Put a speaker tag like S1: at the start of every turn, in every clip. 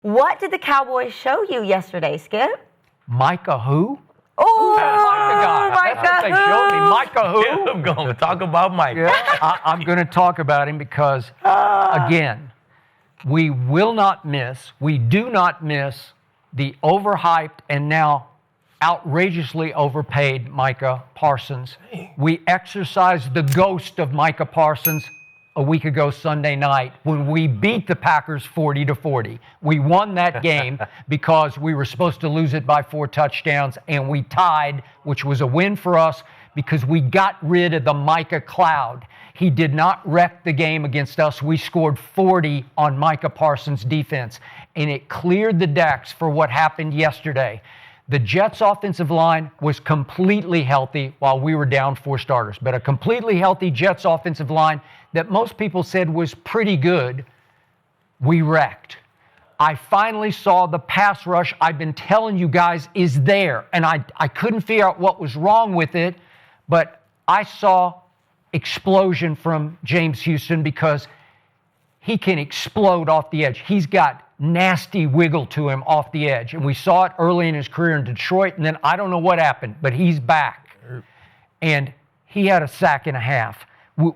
S1: What did the Cowboys show you yesterday, Skip?
S2: Micah who?
S1: Oh,
S2: Micah guy. That's what they showed me. Micah who?
S3: Yeah, I'm going to talk about Mike.
S2: Yeah, I'm going to talk about him because, again, we do not miss the overhyped and now outrageously overpaid Micah Parsons. We exercised the ghost of Micah Parsons a week ago Sunday night when we beat the Packers 40-40. We won that game because we were supposed to lose it by 4 touchdowns, and we tied, which was a win for us because we got rid of the Micah cloud. He did not wreck the game against us. We scored 40 on Micah Parsons' defense, and it cleared the decks for what happened yesterday. The Jets' offensive line was completely healthy while we were down 4 starters, but a completely healthy Jets' offensive line that most people said was pretty good, we wrecked. I finally saw the pass rush I've been telling you guys is there, and I couldn't figure out what was wrong with it, but I saw explosion from James Houston because he can explode off the edge. He's got nasty wiggle to him off the edge, and we saw it early in his career in Detroit, and then I don't know what happened, but he's back. And he had a sack and a half.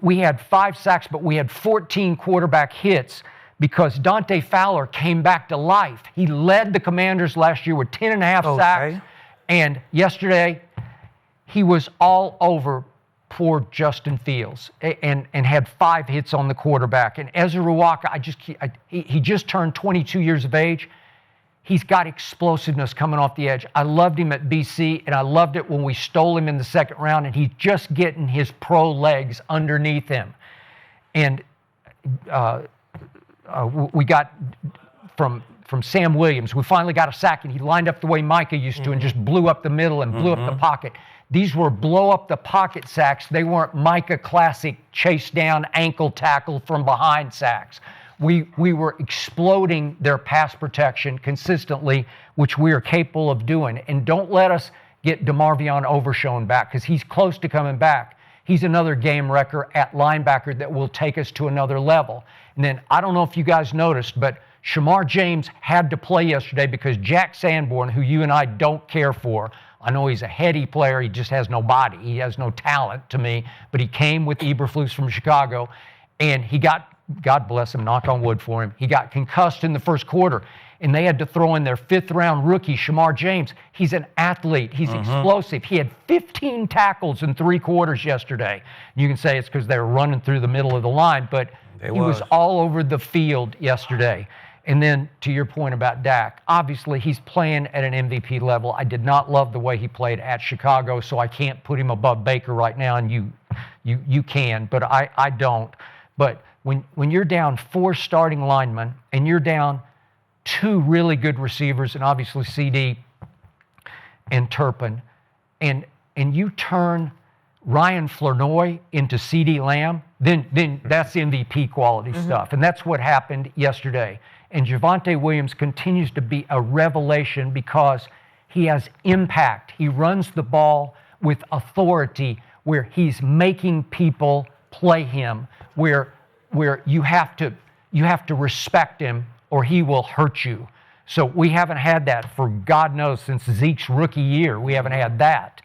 S2: We had 5 sacks, but we had 14 quarterback hits because Dante Fowler came back to life. He led the Commanders last year with 10.5 sacks, and yesterday he was all over poor Justin Fields and had 5 hits on the quarterback. And Ezra Ruaka, he just turned 22 years of age. He's got explosiveness coming off the edge. I loved him at BC, and I loved it when we stole him in the second round, and he's just getting his pro legs underneath him. And we got from Sam Williams, we finally got a sack, and he lined up the way Micah used to and just blew up the middle and blew up the pocket. These were blow-up-the-pocket sacks. They weren't Micah classic chase-down ankle tackle from behind sacks. We were exploding their pass protection consistently, which we are capable of doing. And don't let us get DeMarvion Overshown back because he's close to coming back. He's another game wrecker at linebacker that will take us to another level. And then I don't know if you guys noticed, but Shamar James had to play yesterday because Jack Sanborn, who you and I don't care for, I know he's a heady player. He just has no body. He has no talent to me. But he came with Eberflus from Chicago, and he got, God bless him, knock on wood for him, he got concussed in the first quarter, and they had to throw in their 5th-round rookie, Shamar James. He's an athlete. He's explosive. He had 15 tackles in 3 quarters yesterday. You can say it's because they were running through the middle of the line, but he was all over the field yesterday. And then to your point about Dak, obviously he's playing at an MVP level. I did not love the way he played at Chicago, so I can't put him above Baker right now, and you can, but I don't. But when you're down 4 starting linemen and you're down 2 really good receivers, and obviously CD and Turpin, and you turn Ryan Flournoy into CD Lamb, then that's MVP quality stuff. And that's what happened yesterday. And Javonte Williams continues to be a revelation because he has impact. He runs the ball with authority where he's making people play him, where you have to respect him or he will hurt you. So we haven't had that for God knows since Zeke's rookie year. We haven't had that.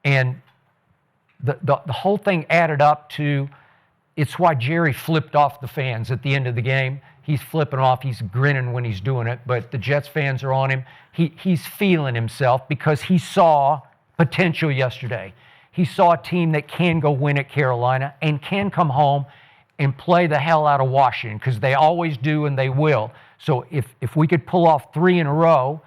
S2: And the whole thing added up to, it's why Jerry flipped off the fans at the end of the game. He's flipping off. He's grinning when he's doing it. But the Jets fans are on him. He's feeling himself because he saw potential yesterday. He saw a team that can go win at Carolina and can come home and play the hell out of Washington because they always do and they will. So if we could pull off 3 in a row,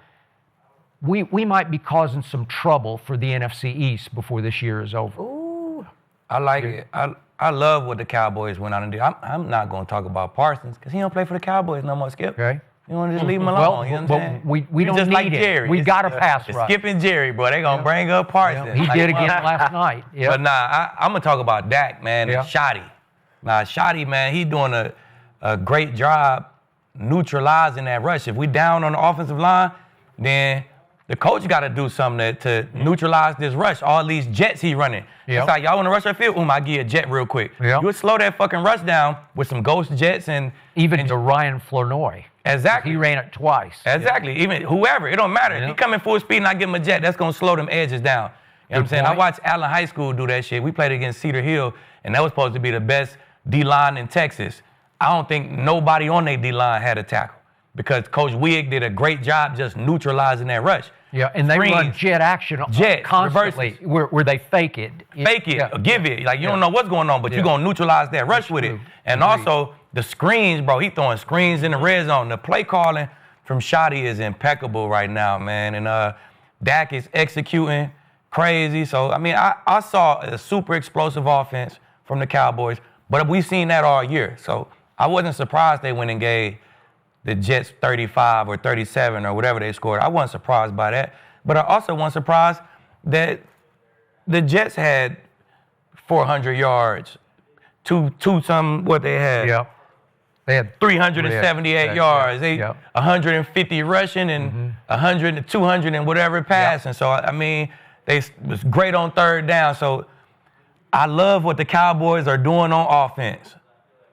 S2: we might be causing some trouble for the NFC East before this year is over.
S3: Ooh, I like it. I love what the Cowboys went out and did. I'm not going to talk about Parsons because he don't play for the Cowboys no more, Skip.
S2: Okay.
S3: You want to just leave him alone, you know what I'm saying?
S2: We don't
S3: just
S2: need
S3: like
S2: it.
S3: Jerry.
S2: We got to pass rush.
S3: Skip and Jerry, bro. They going to bring up Parsons.
S2: He did again last night. Yep.
S3: But nah, I'm going to talk about Dak, man, and Shoddy. Now, Shoddy, man, he's doing a great job neutralizing that rush. If we down on the offensive line, then the coach got to do something to neutralize this rush. All these jets he running. It's like, y'all want to rush our field? I give you a jet real quick. You would slow that fucking rush down with some ghost jets and
S2: even to Ryan Flournoy.
S3: Exactly.
S2: He ran it twice.
S3: Exactly. Even whoever, it don't matter. If he coming full speed and I give him a jet, that's going to slow them edges down. You know what I'm saying? I watched Allen High School do that shit. We played against Cedar Hill, and that was supposed to be the best D-line in Texas. I don't think nobody on their D-line had a tackle because Coach Wigg did a great job just neutralizing that rush.
S2: Yeah, and they run jet action constantly where they fake it.
S3: Give it. Like, you don't know what's going on, but you're going to neutralize that rush with it. And also, the screens, bro, he throwing screens in the red zone. The play calling from Shotty is impeccable right now, man. And Dak is executing crazy. So, I mean, I saw a super explosive offense from the Cowboys, but we've seen that all year. So, I wasn't surprised they went and gave the Jets 35 or 37 or whatever they scored. I wasn't surprised by that. But I also wasn't surprised that the Jets had 400 yards, what they had.
S2: Yeah. They had
S3: 378 yards. 150 rushing and 100 to 200 and whatever passing. So, I mean, they was great on third down. So, I love what the Cowboys are doing on offense.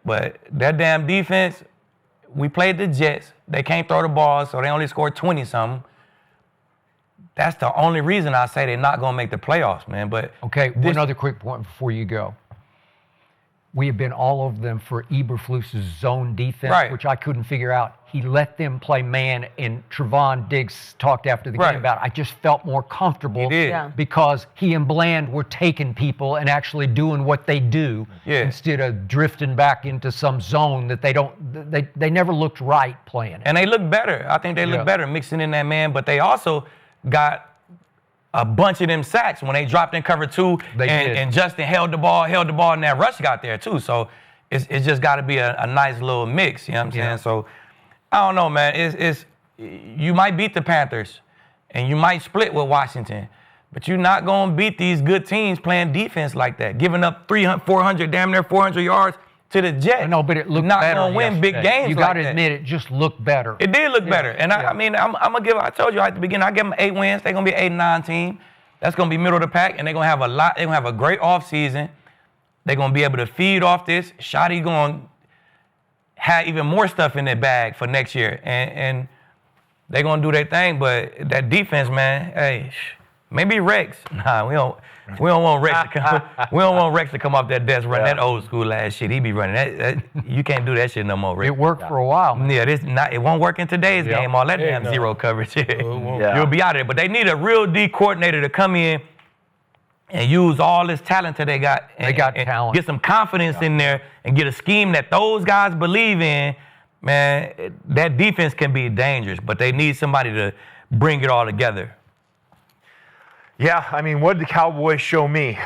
S3: But that damn defense, we played the Jets. They can't throw the ball, so they only scored 20-something. That's the only reason I say they're not going to make the playoffs, man. But
S2: okay, one other quick point before you go. We have been all over them for Eberflus's zone defense, which I couldn't figure out. He let them play man, and Trevon Diggs talked after the game about it. I just felt more comfortable because he and Bland were taking people and actually doing what they do instead of drifting back into some zone that they never looked right playing it.
S3: And they look better. I think they look better mixing in that man, but they also got a bunch of them sacks when they dropped in cover two, and Justin held the ball, and that rush got there too. So it's just got to be a nice little mix. You know what I'm saying? So I don't know, man. You might beat the Panthers, and you might split with Washington, but you're not gonna beat these good teams playing defense like that, giving up 300, 400, damn near 400 yards to the Jets.
S2: No, but it looked
S3: not
S2: better.
S3: Not gonna win big games.
S2: You got to admit, it just looked better.
S3: It did look better, and I mean, I'm gonna give. I told you at the beginning, I give them 8 wins. They're gonna be 8-9 team. That's gonna be middle of the pack, and they're gonna have a lot. They're gonna have a great off season. They're gonna be able to feed off this. Shotty gonna have even more stuff in their bag for next year, and they're gonna do their thing. But that defense, man, hey, maybe Rex. Nah, we don't want Rex to come. We don't want Rex to come off that desk running that old school ass shit. He be running that. You can't do that shit no more, Rex.
S2: It worked for a while.
S3: Yeah, it won't work in today's game. All that damn zero coverage. You'll be out of there. But they need a real D coordinator to come in and use all this talent that they got.
S2: They got talent.
S3: Get some confidence in there and get a scheme that those guys believe in. Man, that defense can be dangerous, but they need somebody to bring it all together.
S4: Yeah, I mean, what did the Cowboys show me?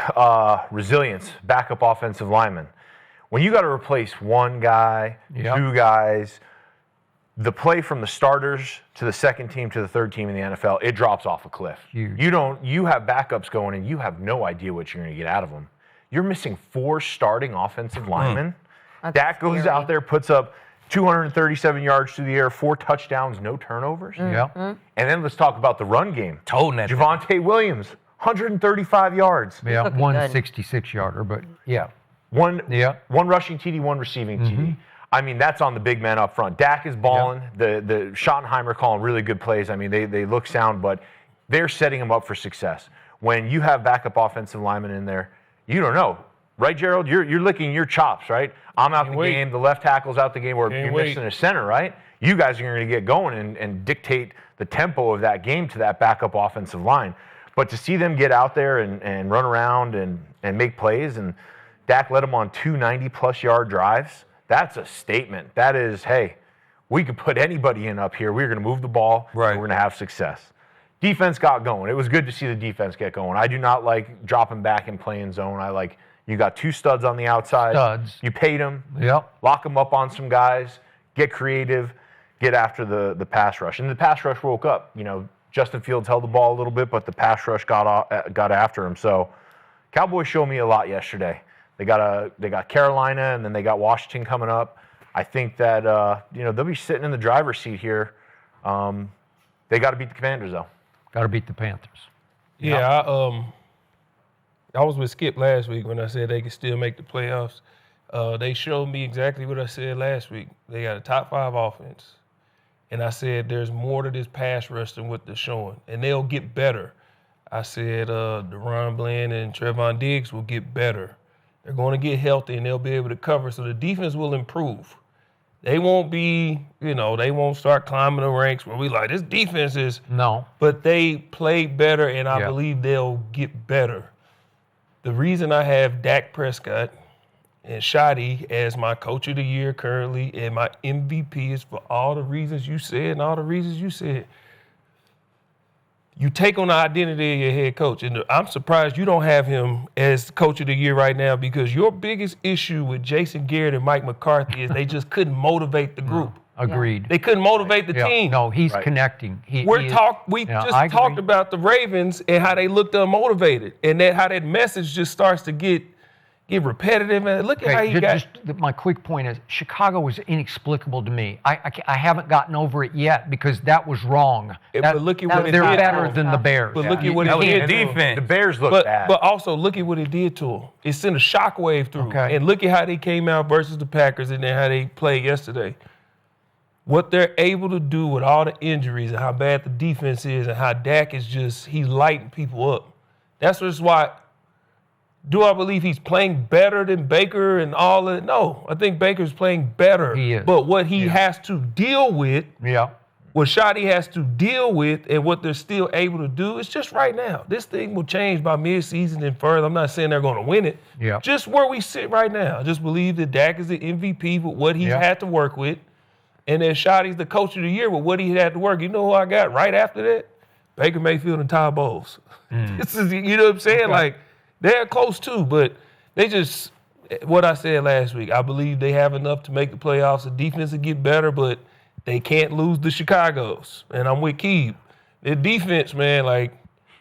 S4: Resilience, backup offensive lineman. When you got to replace one guy, two guys, the play from the starters to the second team to the third team in the NFL, it drops off a cliff. Huge. You have backups going and you have no idea what you're going to get out of them. You're missing 4 starting offensive linemen. Dak goes out there, puts up 237 yards through the air, 4 touchdowns, no turnovers. And then let's talk about the run game. Javonte Williams, 135 yards.
S2: Yeah, 166-yarder, but one
S4: rushing TD, 1 receiving TD. I mean, that's on the big man up front. Dak is balling. The Schottenheimer calling really good plays. I mean, they look sound, but they're setting them up for success. When you have backup offensive linemen in there, you don't know. Right, Gerald? You're licking your chops, right? I'm out the game. The left tackle's out the game. Or you're missing a center, right? You guys are going to get going and dictate the tempo of that game to that backup offensive line. But to see them get out there and run around and make plays, and Dak led them on 2 90-plus yard drives, that's a statement. That is, hey, we could put anybody in up here. We're going to move the ball. Right. And we're going to have success. Defense got going. It was good to see the defense get going. I do not like dropping back and playing zone. I like you got 2 studs on the outside.
S2: Studs.
S4: You paid them. Lock them up on some guys. Get creative. Get after the pass rush. And the pass rush woke up. You know, Justin Fields held the ball a little bit, but the pass rush got after him. So Cowboys showed me a lot yesterday. They got Carolina, and then they got Washington coming up. I think that they'll be sitting in the driver's seat here. They got to beat the Commanders, though.
S2: Got to beat the Panthers.
S5: Yeah, I was with Skip last week when I said they could still make the playoffs. They showed me exactly what I said last week. They got a top 5 offense. And I said, there's more to this pass rush than what they're showing. And they'll get better. I said, DeRon Bland and Trevon Diggs will get better. They're going to get healthy, and they'll be able to cover. So the defense will improve. They won't be, they won't start climbing the ranks where we like, this defense is.
S2: No.
S5: But they play better, and I believe they'll get better. The reason I have Dak Prescott and Shotty as my coach of the year currently and my MVP is for all the reasons you said and all the reasons you said. You take on the identity of your head coach, and I'm surprised you don't have him as coach of the year right now because your biggest issue with Jason Garrett and Mike McCarthy is they just couldn't motivate the group.
S2: Agreed.
S5: They couldn't motivate the team.
S2: No, he's connecting. We
S5: just talked about the Ravens and how they looked unmotivated, and how that message just starts to get repetitive. And look at how he got.
S2: My quick point is Chicago was inexplicable to me. I haven't gotten over it yet because that was wrong.
S5: But look at what it
S2: they're
S5: did
S2: better
S5: to
S2: than the Bears.
S5: But look at what it did to them.
S4: The Bears look bad.
S5: But also look at what it did to them. It sent a shockwave through.
S2: Okay.
S5: And look at how they came out versus the Packers and then how they played yesterday. What they're able to do with all the injuries and how bad the defense is and how Dak is he's lighting people up. That's just why. Do I believe he's playing better than Baker and all that? No, I think Baker's playing better.
S2: He is.
S5: But what he has to deal with, what Shotty has to deal with, and what they're still able to do is just right now. This thing will change by midseason and further. I'm not saying they're going to win it. Just where we sit right now. I just believe that Dak is the MVP with what he's had to work with. And then Shotty's the coach of the year with what he had to work. You know who I got right after that? Baker Mayfield and Todd Bowles. This is, you know what I'm saying? Like, they're close too, but they just, what I said last week, I believe they have enough to make the playoffs. The defense will get better, but they can't lose the Chicagos. And I'm with Keeb. Their defense, man,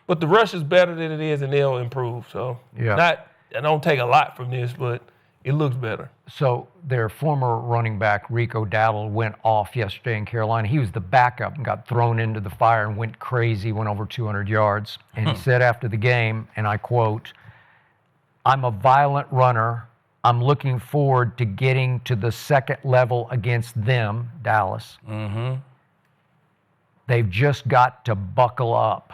S5: but the rush is better than it is, and they'll improve. So, I don't take a lot from this, but it looks better.
S2: So their former running back, Rico Dowdle, went off yesterday in Carolina. He was the backup and got thrown into the fire and went crazy, went over 200 yards. And he said after the game, and I quote, "I'm a violent runner. I'm looking forward to getting to the second level against them," Dallas. They've just got to buckle up.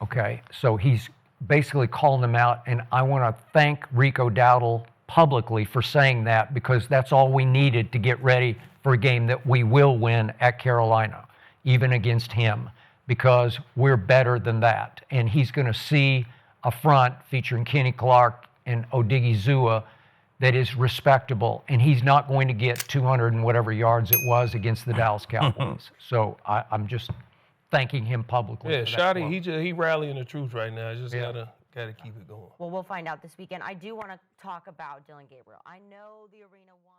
S2: Okay, so he's basically calling them out, and I want to thank Rico Dowdle publicly for saying that because that's all we needed to get ready for a game that we will win at Carolina, even against him, because we're better than that. And he's going to see a front featuring Kenny Clark and Odigizua that is respectable, and he's not going to get 200 and whatever yards it was against the Dallas Cowboys. So I'm just thanking him publicly.
S5: Yeah, Shotty, he rallying the troops right now. Just gotta keep it going.
S1: Well, we'll find out this weekend. I do want to talk about Dylan Gabriel. I know the arena won.